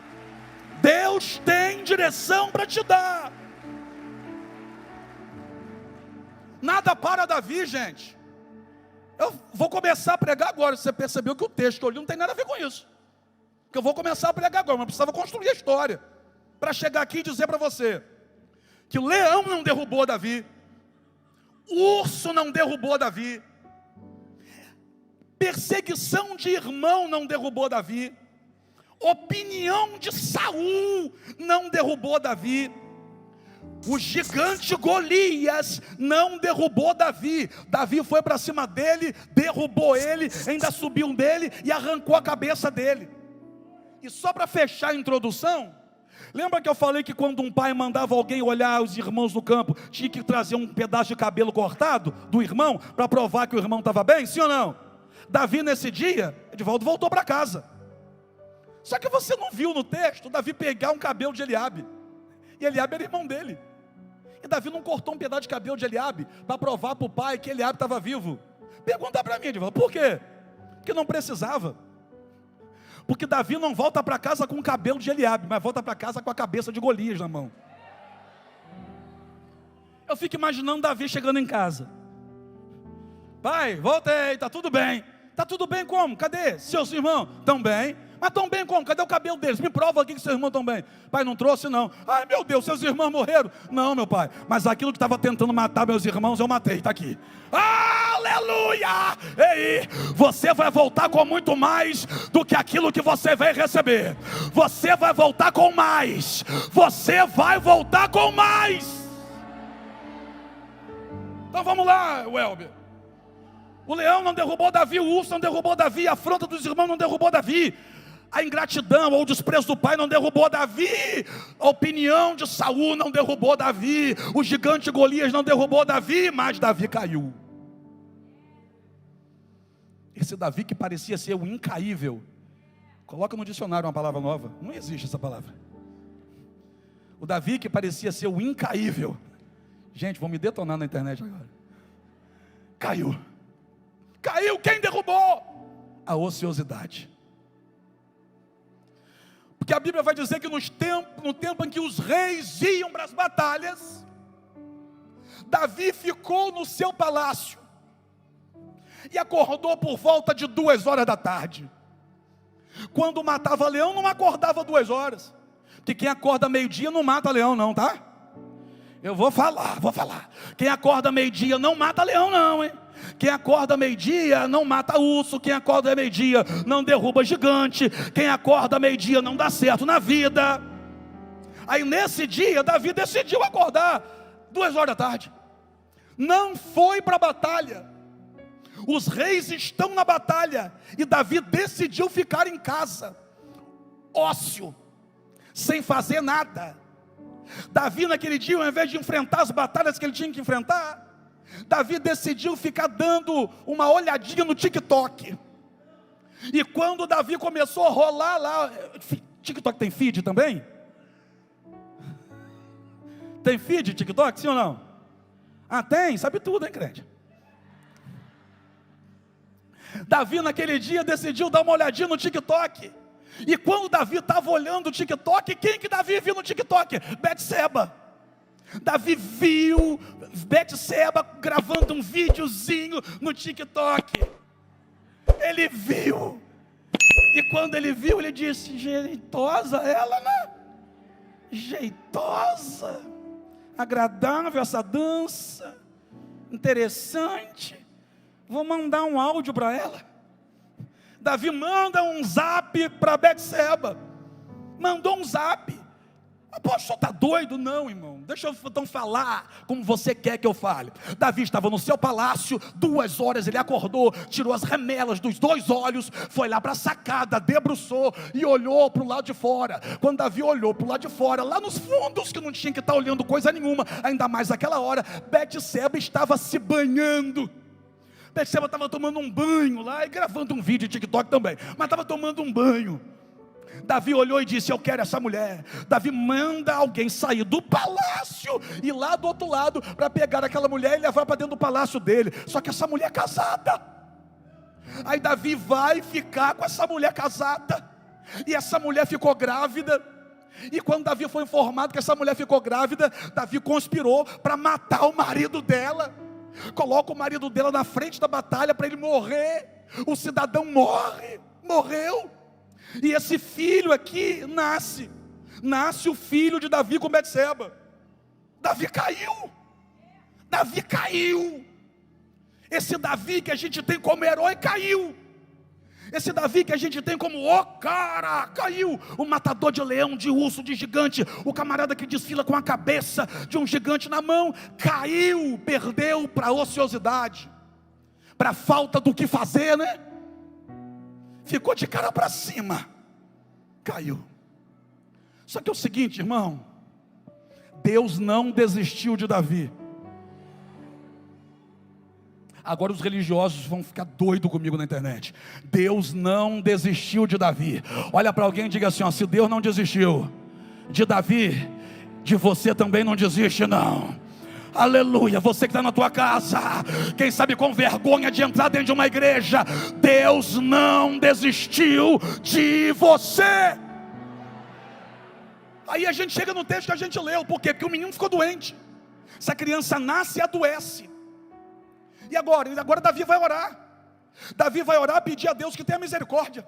Deus tem direção para te dar. Nada para Davi, gente. Eu vou começar a pregar agora. Você percebeu que o texto que eu li não tem nada a ver com isso, que eu vou começar a pregar agora, mas precisava construir a história para chegar aqui e dizer para você que o leão não derrubou Davi, o urso não derrubou Davi, perseguição de irmão não derrubou Davi, opinião de Saul não derrubou Davi, o gigante Golias não derrubou Davi. Davi foi para cima dele, derrubou ele, ainda subiu dele e arrancou a cabeça dele. E só para fechar a introdução, lembra que eu falei que quando um pai mandava alguém olhar os irmãos no campo, tinha que trazer um pedaço de cabelo cortado do irmão, para provar que o irmão estava bem, sim ou não? Davi nesse dia, Edivaldo voltou para casa. Só que você não viu no texto Davi pegar um cabelo de Eliabe, e Eliabe era irmão dele. E Davi não cortou um pedaço de cabelo de Eliabe para provar para o pai que Eliabe estava vivo. Pergunta para mim, Edivaldo, por quê? Porque não precisava. Porque Davi não volta para casa com o cabelo de Eliabe, mas volta para casa com a cabeça de Golias na mão. Eu fico imaginando Davi chegando em casa: pai, voltei, está tudo bem. Está tudo bem como? Cadê? Seus irmãos? Estão bem. Mas estão bem como? Cadê o cabelo deles? Me prova aqui que seus irmãos estão bem. Pai, não trouxe não. Ai meu Deus, seus irmãos morreram. Não, meu pai, mas aquilo que estava tentando matar meus irmãos, eu matei, está aqui. Aleluia! Ei, você vai voltar com muito mais do que aquilo que você vai receber. Você vai voltar com mais. Você vai voltar com mais. Então vamos lá, Welber. O leão não derrubou Davi, o urso não derrubou Davi, a afronta dos irmãos não derrubou Davi, a ingratidão ou o desprezo do pai não derrubou Davi, a opinião de Saul não derrubou Davi, o gigante Golias não derrubou Davi, mas Davi caiu. Esse Davi que parecia ser o incaível, coloca no dicionário uma palavra nova, não existe essa palavra. O Davi que parecia ser o incaível, gente, vão me detonar na internet agora, caiu. Caiu, quem derrubou? A ociosidade. Porque a Bíblia vai dizer que no tempo em que os reis iam para as batalhas, Davi ficou no seu palácio e acordou por volta de 2 horas da tarde. Quando matava leão, não acordava 2 horas, porque quem acorda meio-dia não mata leão não, tá? Eu vou falar. Quem acorda meio-dia não mata leão não, hein? Quem acorda meio-dia não mata urso. Quem acorda meio-dia não derruba gigante. Quem acorda meio-dia não dá certo na vida. Aí nesse dia Davi decidiu acordar 2 horas da tarde. Não foi para a batalha. Os reis estão na batalha e Davi decidiu ficar em casa, ócio, sem fazer nada. Davi naquele dia, ao invés de enfrentar as batalhas que ele tinha que enfrentar, Davi decidiu ficar dando uma olhadinha no TikTok. E quando Davi começou a rolar lá, TikTok tem feed também? Tem feed TikTok, sim ou não? Ah, tem? Sabe tudo, hein, crente? Davi naquele dia decidiu dar uma olhadinha no TikTok. E quando Davi estava olhando o TikTok, quem que Davi viu no TikTok? Betseba. Davi viu Betseba gravando um videozinho no TikTok. Ele viu. E quando ele viu, ele disse: jeitosa ela, né? Jeitosa. Agradável essa dança. Interessante. Vou mandar um áudio para ela. Davi manda um zap para Betseba. Mandou um zap. Poxa, está doido? Não, irmão. Deixa eu então falar como você quer que eu fale. Davi estava no seu palácio, 2 horas ele acordou, tirou as remelas dos 2 olhos, foi lá para a sacada, debruçou e olhou para o lado de fora. Quando Davi olhou para o lado de fora, lá nos fundos, que não tinha que estar olhando coisa nenhuma, ainda mais naquela hora, Betseba estava se banhando. Betseba estava tomando um banho lá e gravando um vídeo de TikTok também, mas estava tomando um banho. Davi olhou e disse: eu quero essa mulher. Davi manda alguém sair do palácio e lá do outro lado para pegar aquela mulher e levar para dentro do palácio dele. Só que essa mulher é casada. Aí Davi vai ficar com essa mulher casada, e essa mulher ficou grávida. E quando Davi foi informado que essa mulher ficou grávida, Davi conspirou para matar o marido dela. Coloca o marido dela na frente da batalha para ele morrer. O cidadão morreu. E esse filho aqui nasce o filho de Davi com Betseba. Davi caiu. Esse Davi que a gente tem como herói caiu. Esse Davi que a gente tem como cara caiu. O matador de leão, de urso, de gigante, o camarada que desfila com a cabeça de um gigante na mão, caiu, perdeu para a ociosidade, para a falta do que fazer, né? Ficou de cara para cima, caiu. Só que é o seguinte, irmão, Deus não desistiu de Davi. Agora os religiosos vão ficar doidos comigo na internet. Deus não desistiu de Davi. Olha para alguém e diga assim, ó, se Deus não desistiu de Davi, de você também não desiste não. Aleluia, você que está na tua casa, quem sabe com vergonha de entrar dentro de uma igreja, Deus não desistiu de você. Aí a gente chega no texto que a gente leu. Por quê? Porque o menino ficou doente. Essa criança nasce e adoece. E agora Davi vai orar. Davi vai orar, pedir a Deus que tenha misericórdia.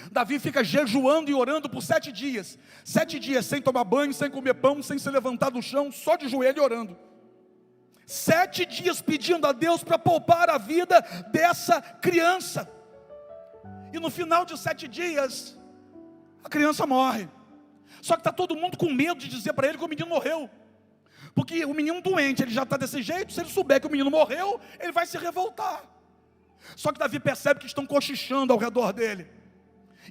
Davi fica jejuando e orando por 7 dias. 7 dias sem tomar banho, sem comer pão, sem se levantar do chão, só de joelho e orando. 7 dias pedindo a Deus para poupar a vida dessa criança. E no final de 7 dias, a criança morre. Só que está todo mundo com medo de dizer para ele que o menino morreu. Porque o menino doente, ele já está desse jeito. Se ele souber que o menino morreu, ele vai se revoltar. Só que Davi percebe que estão cochichando ao redor dele.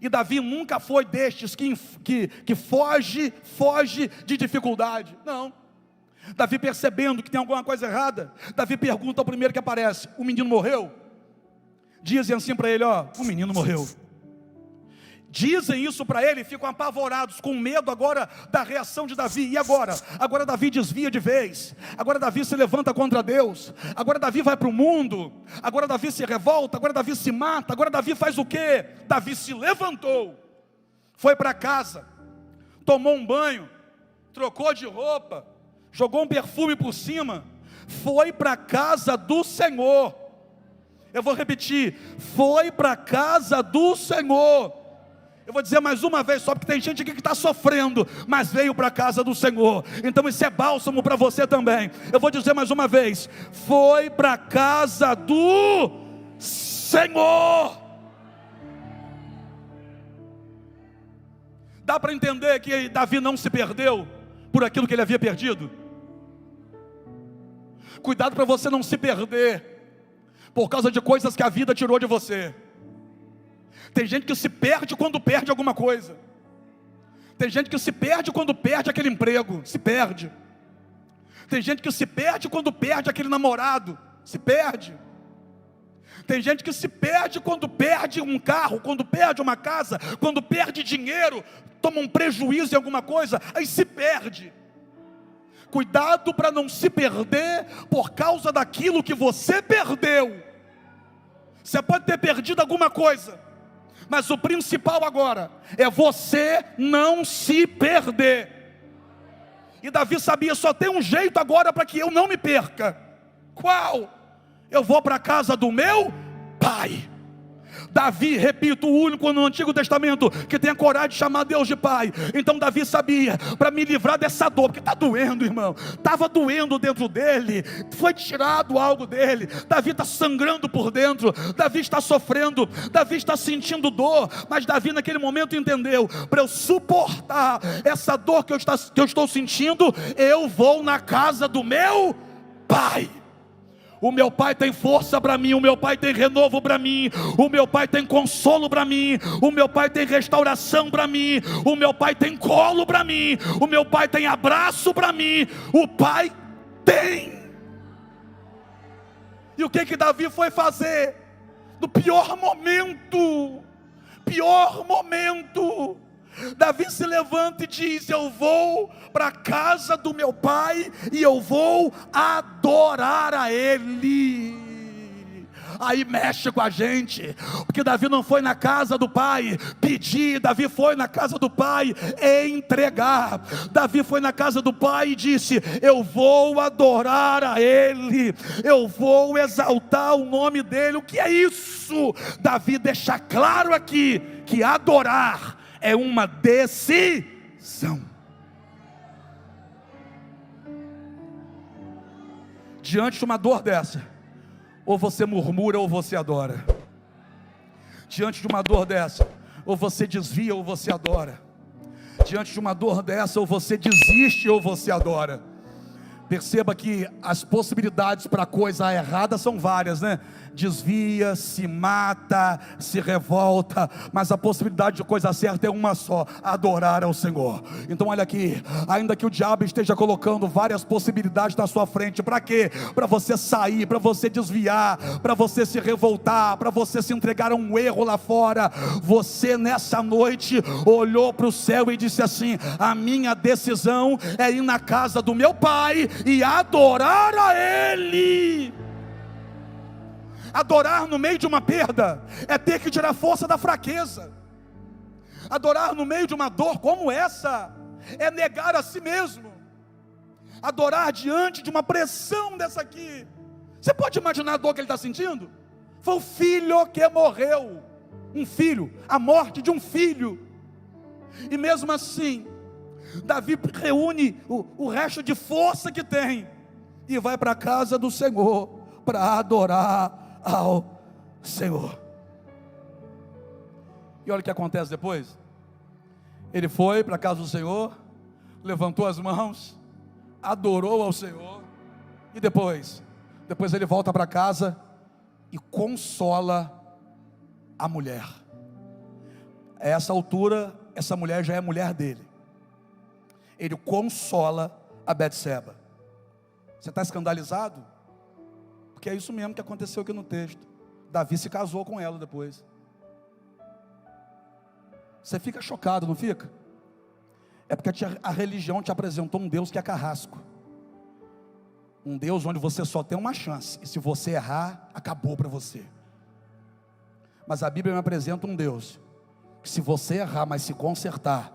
E Davi nunca foi destes que foge de dificuldade. Não. Davi, percebendo que tem alguma coisa errada, Davi pergunta ao primeiro que aparece: o menino morreu? Dizem assim para ele, ó, o menino morreu. Dizem isso para ele e ficam apavorados, com medo agora da reação de Davi. E agora? Agora Davi desvia de vez. Agora Davi se levanta contra Deus. Agora Davi vai para o mundo. Agora Davi se revolta. Agora Davi se mata. Agora Davi faz o quê? Davi se levantou, foi para casa, tomou um banho, trocou de roupa, jogou um perfume por cima, foi para a casa do Senhor. Eu vou repetir: foi para a casa do Senhor. Eu vou dizer mais uma vez só, porque tem gente aqui que está sofrendo, mas veio para a casa do Senhor. Então isso é bálsamo para você também. Eu vou dizer mais uma vez: foi para a casa do Senhor. Dá para entender que Davi não se perdeu por aquilo que ele havia perdido? Cuidado para você não se perder por causa de coisas que a vida tirou de você. Tem gente que se perde quando perde alguma coisa. Tem gente que se perde quando perde aquele emprego. Se perde. Tem gente que se perde quando perde aquele namorado. Se perde. Tem gente que se perde quando perde um carro, quando perde uma casa, quando perde dinheiro, toma um prejuízo em alguma coisa, aí se perde. Cuidado para não se perder por causa daquilo que você perdeu. Você pode ter perdido alguma coisa, mas o principal agora é você não se perder. E Davi sabia, só tem um jeito agora para que eu não me perca. Qual? Eu vou para a casa do meu pai. Davi, repito, o único no Antigo Testamento que tem a coragem de chamar Deus de Pai. Então Davi sabia, para me livrar dessa dor, porque está doendo, irmão, estava doendo dentro dele, foi tirado algo dele. Davi está sangrando por dentro, Davi está sofrendo, Davi está sentindo dor, mas Davi naquele momento entendeu: para eu suportar essa dor que eu estou sentindo, eu vou na casa do meu Pai. O meu Pai tem força para mim, o meu Pai tem renovo para mim, o meu Pai tem consolo para mim, o meu Pai tem restauração para mim, o meu Pai tem colo para mim, o meu Pai tem abraço para mim, o Pai tem. E o que Davi foi fazer? No pior momento, Davi se levanta e diz: eu vou para a casa do meu pai e eu vou adorar a ele. Aí mexe com a gente, porque Davi não foi na casa do pai pedir, Davi foi na casa do pai entregar. Davi foi na casa do pai e disse: eu vou adorar a ele, eu vou exaltar o nome dele. O que é isso? Davi deixa claro aqui que adorar é uma decisão. Diante de uma dor dessa, ou você murmura ou você adora. Diante de uma dor dessa, ou você desvia ou você adora. Diante de uma dor dessa, ou você desiste ou você adora. Perceba que as possibilidades para a coisa errada são várias, né? Desvia, se mata, se revolta, mas a possibilidade de coisa certa é uma só: adorar ao Senhor. Então olha aqui, ainda que o diabo esteja colocando várias possibilidades na sua frente, para quê? Para você sair, para você desviar, para você se revoltar, para você se entregar a um erro lá fora. Você nessa noite olhou para o céu e disse assim: a minha decisão é ir na casa do meu pai e adorar a ele. Adorar no meio de uma perda é ter que tirar força da fraqueza. Adorar no meio de uma dor como essa é negar a si mesmo. Adorar diante de uma pressão dessa aqui, você pode imaginar a dor que ele está sentindo? Foi o filho que morreu, um filho, a morte de um filho. E mesmo assim Davi reúne o resto de força que tem e vai para a casa do Senhor para adorar ao Senhor. E olha o que acontece depois. Ele foi para a casa do Senhor, levantou as mãos, adorou ao Senhor, e depois ele volta para casa e consola a mulher. A essa altura, essa mulher já é mulher dele. Ele consola a Betseba. Você está escandalizado? Porque é isso mesmo que aconteceu aqui no texto. Davi se casou com ela depois. Você fica chocado, não fica? É porque a religião te apresentou um Deus que é carrasco. Um Deus onde você só tem uma chance, e se você errar, acabou para você. Mas a Bíblia me apresenta um Deus que, se você errar, mas se consertar,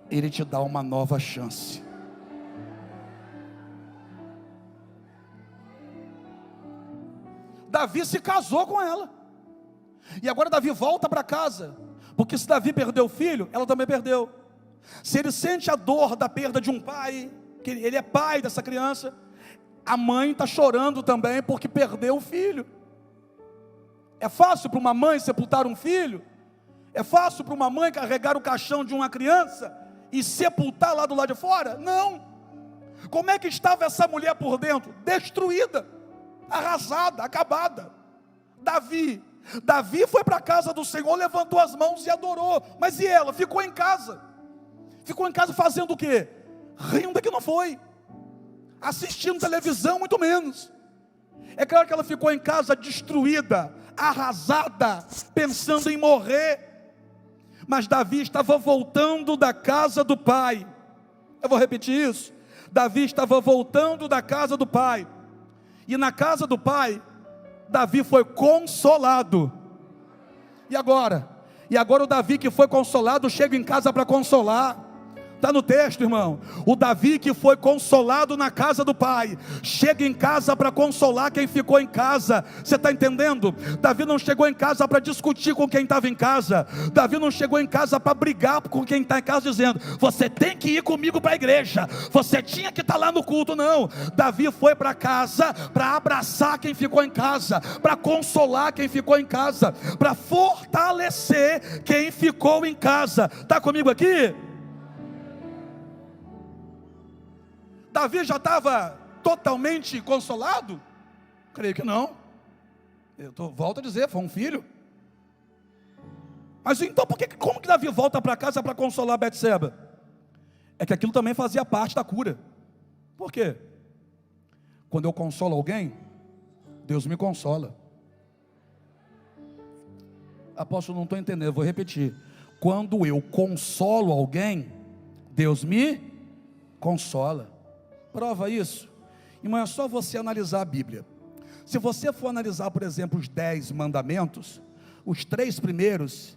Ele te dá uma nova chance. Davi se casou com ela, e agora Davi volta para casa, porque se Davi perdeu o filho, ela também perdeu. Se ele sente a dor da perda de um pai, que ele é pai dessa criança, a mãe está chorando também porque perdeu o filho. É fácil para uma mãe sepultar um filho? É fácil para uma mãe carregar o caixão de uma criança e sepultar lá do lado de fora? Não. Como é que estava essa mulher por dentro? Destruída, arrasada, acabada. Davi foi para a casa do Senhor, levantou as mãos e adorou. Mas e ela? Ficou em casa. Ficou em casa fazendo o quê? Rindo que não foi, assistindo televisão muito menos. É claro que ela ficou em casa destruída, arrasada, pensando em morrer. Mas Davi estava voltando da casa do pai. Eu vou repetir isso. Davi estava voltando da casa do pai. E na casa do pai, Davi foi consolado. E agora? E agora o Davi que foi consolado chega em casa para consolar. Está no texto, irmão. O Davi que foi consolado na casa do pai, chega em casa para consolar quem ficou em casa. Você está entendendo? Davi não chegou em casa para discutir com quem estava em casa. Davi não chegou em casa para brigar com quem está em casa, dizendo: você tem que ir comigo para a igreja, você tinha que estar lá no culto. Não, Davi foi para casa para abraçar quem ficou em casa, para consolar quem ficou em casa, para fortalecer quem ficou em casa. Está comigo aqui? Davi já estava totalmente consolado? Creio que não. Volto a dizer, foi um filho. Mas então como que Davi volta para casa para consolar Betseba? É que aquilo também fazia parte da cura. Por quê? Quando eu consolo alguém, Deus me consola. Apóstolo, não estou entendendo, vou repetir. Quando eu consolo alguém, Deus me consola. Prova isso, irmão, é só você analisar a Bíblia. Se você for analisar, por exemplo, os 10 mandamentos, os 3 primeiros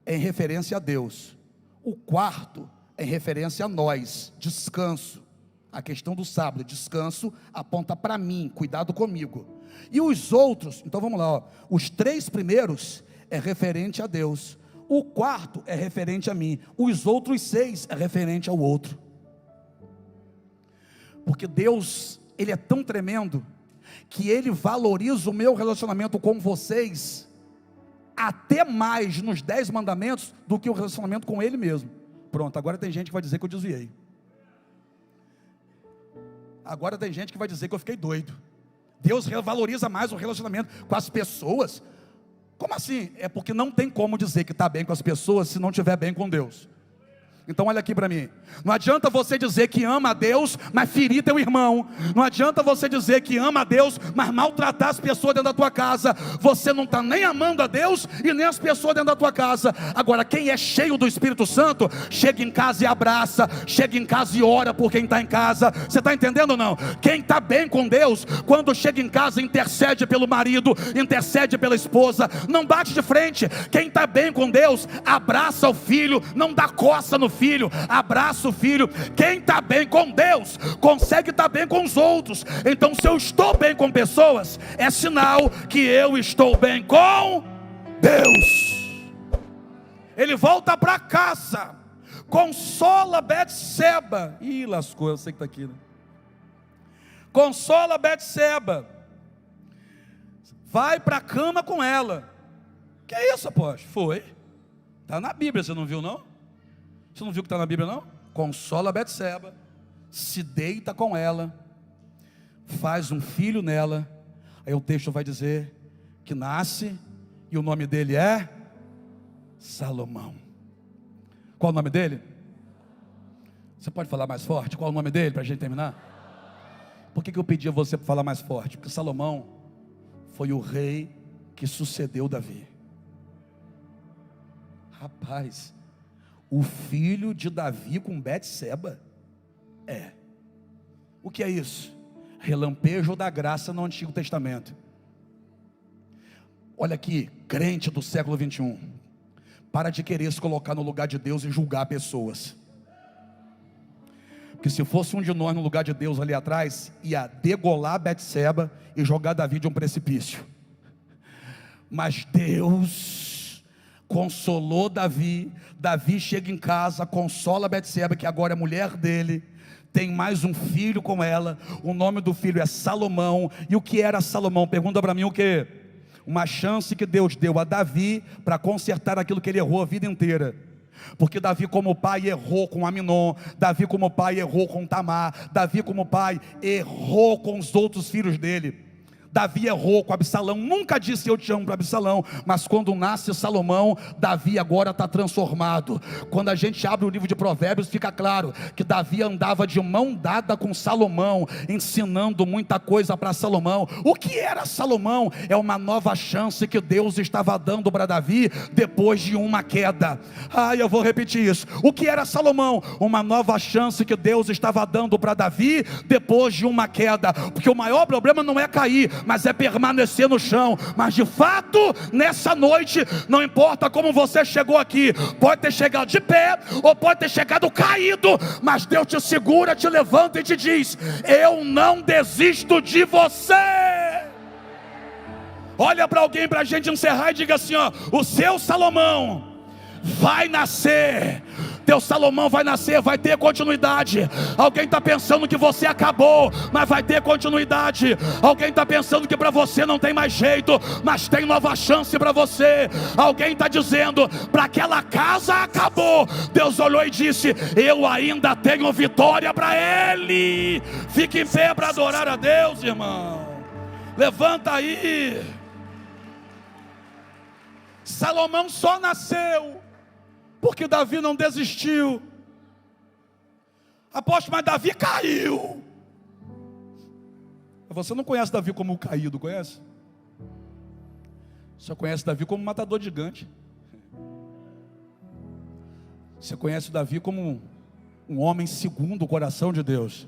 é em referência a Deus, o 4 é em referência a nós, descanso. A questão do sábado, descanso, aponta para mim, cuidado comigo. E os outros, então vamos lá, ó. Os 3 primeiros é referente a Deus, o 4 é referente a mim, os outros 6 é referente ao outro. Porque Deus, Ele é tão tremendo, que Ele valoriza o meu relacionamento com vocês, até mais nos 10 mandamentos, do que o relacionamento com Ele mesmo. Pronto, agora tem gente que vai dizer que eu desviei. Agora tem gente que vai dizer que eu fiquei doido. Deus valoriza mais o relacionamento com as pessoas. Como assim? É porque não tem como dizer que está bem com as pessoas, se não estiver bem com Deus. Então olha aqui para mim, não adianta você dizer que ama a Deus, mas ferir teu irmão. Não adianta você dizer que ama a Deus, mas maltratar as pessoas dentro da tua casa. Você não está nem amando a Deus e nem as pessoas dentro da tua casa. Agora, quem é cheio do Espírito Santo, chega em casa e abraça, chega em casa e ora por quem está em casa. Você está entendendo ou não? Quem está bem com Deus, quando chega em casa, intercede pelo marido, intercede pela esposa, não bate de frente. Quem está bem com Deus, abraça o filho, não dá coça no filho, abraça o filho. Quem está bem com Deus, consegue estar bem com os outros. Então, se eu estou bem com pessoas, é sinal que eu estou bem com Deus. Ele volta para casa, consola Betseba. Ih, lascou, eu sei que está aqui, né? Consola Betseba, vai para a cama com ela. Que é isso, apóstolo? Foi, está na Bíblia, você não viu não? Você não viu que está na Bíblia não? Consola Betseba, se deita com ela, faz um filho nela. Aí o texto vai dizer que nasce, e o nome dele é Salomão. Qual o nome dele? Você pode falar mais forte? Qual o nome dele, para a gente terminar? Por que eu pedi a você para falar mais forte? Porque Salomão foi o rei que sucedeu Davi. Rapaz, o filho de Davi com Betseba? O que é isso? Relampejo da graça no Antigo Testamento. Olha aqui, crente do século 21, para de querer se colocar no lugar de Deus e julgar pessoas. Porque se fosse um de nós no lugar de Deus ali atrás, ia degolar Betseba e jogar Davi de um precipício. Mas Deus consolou Davi. Davi chega em casa, consola Betseba, que agora é mulher dele, tem mais um filho com ela. O nome do filho é Salomão. E o que era Salomão? Pergunta para mim o que? Uma chance que Deus deu a Davi para consertar aquilo que ele errou a vida inteira. Porque Davi como pai errou com Aminon, Davi como pai errou com Tamar, Davi como pai errou com os outros filhos dele. Davi errou com Absalão, nunca disse eu te amo para Absalão, mas quando nasce Salomão, Davi agora está transformado. Quando a gente abre o livro de Provérbios, fica claro que Davi andava de mão dada com Salomão, ensinando muita coisa para Salomão. O que era Salomão? É uma nova chance que Deus estava dando para Davi, depois de uma queda. Eu vou repetir isso. O que era Salomão? Uma nova chance que Deus estava dando para Davi, depois de uma queda. Porque o maior problema não é cair, mas é permanecer no chão. Mas de fato, nessa noite, não importa como você chegou aqui, pode ter chegado de pé, ou pode ter chegado caído, mas Deus te segura, te levanta e te diz: eu não desisto de você. Olha para alguém, para a gente encerrar, e diga assim: ó, o seu Salomão vai nascer. Teu Salomão vai nascer, vai ter continuidade. Alguém está pensando que você acabou, mas vai ter continuidade. Alguém está pensando que para você não tem mais jeito, mas tem nova chance para você. Alguém está dizendo: para aquela casa acabou. Deus olhou e disse: eu ainda tenho vitória para ele. Fique em pé para adorar a Deus, irmão. Levanta aí. Salomão só nasceu porque Davi não desistiu. Apóstolo, mas Davi caiu. Você não conhece Davi como o caído, conhece? Você conhece Davi como matador de gigante. Você conhece Davi como um homem segundo o coração de Deus.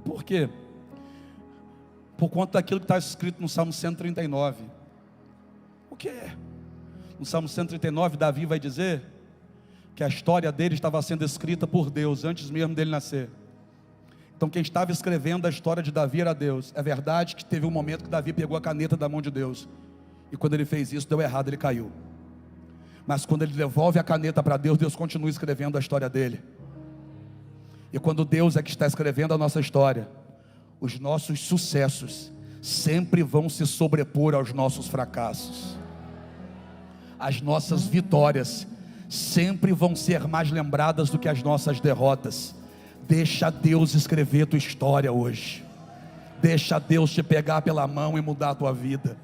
Por quê? Por conta daquilo que está escrito no Salmo 139. O que é? No Salmo 139, Davi vai dizer que a história dele estava sendo escrita por Deus antes mesmo dele nascer. Então quem estava escrevendo a história de Davi era Deus. É verdade que teve um momento que Davi pegou a caneta da mão de Deus, e quando ele fez isso deu errado, ele caiu. Mas quando ele devolve a caneta para Deus, Deus continua escrevendo a história dele. E quando Deus é que está escrevendo a nossa história, os nossos sucessos sempre vão se sobrepor aos nossos fracassos. As nossas vitórias sempre vão ser mais lembradas do que as nossas derrotas. Deixa Deus escrever tua história hoje. Deixa Deus te pegar pela mão e mudar a tua vida.